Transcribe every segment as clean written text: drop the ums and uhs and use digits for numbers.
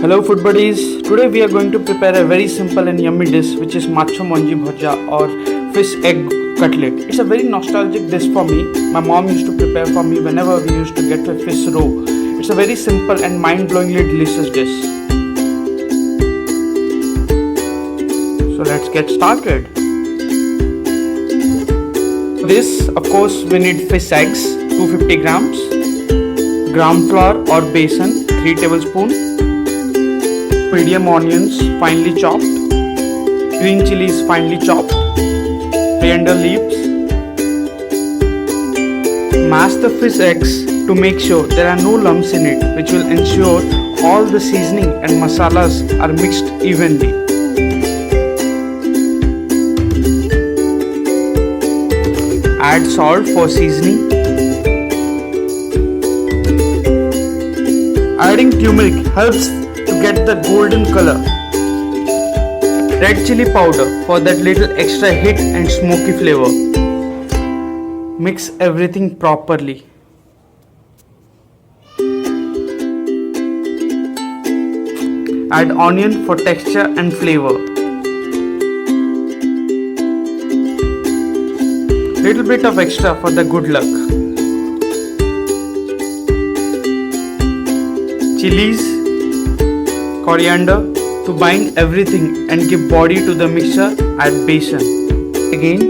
Hello food buddies, today we are going to prepare a very simple and yummy dish which is Macha Manji Bhaja or Fish Egg Cutlet. It's a very nostalgic dish for me. My mom used to prepare for me whenever we used to get a fish roe. It's a very simple and mind-blowingly delicious dish. So let's get started. For this, of course, we need fish eggs 250 grams, gram flour or besan 3 tablespoons, medium onions finely chopped, green chilies finely chopped, coriander leaves. Mash the fish eggs to make sure there are no lumps in it, which will ensure all the seasoning and masalas are mixed evenly. Add salt for seasoning. Adding turmeric helps to get the golden color. Red chili powder for that little extra hit and smoky flavor. Mix everything properly. Add onion for texture and flavor. Little bit of extra for the good luck. Chilies, coriander to bind everything and give body to the mixture. Add besan. Again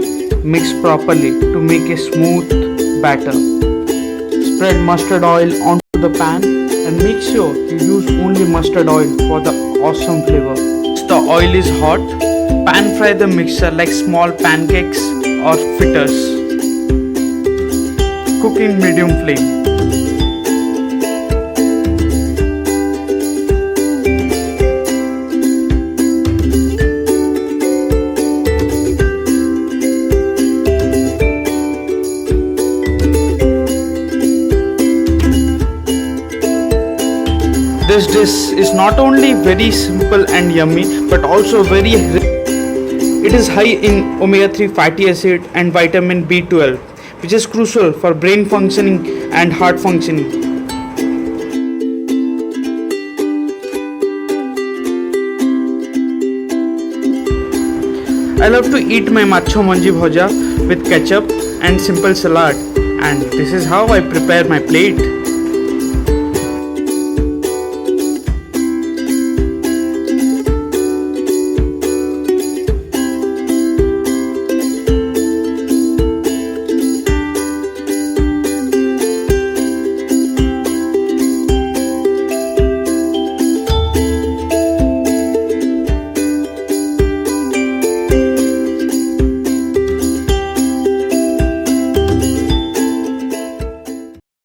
mix properly to make a smooth batter. Spread mustard oil onto the pan and make sure you use only mustard oil for the awesome flavor. Once the oil is hot, pan fry the mixture like small pancakes or fritters. Cook in medium flame. This dish is not only very simple and yummy but also very it is high in omega-3 fatty acid and vitamin B12, which is crucial for brain functioning and heart functioning. I love to eat my Macha Manji Bhaja with ketchup and simple salad, and this is how I prepare my plate.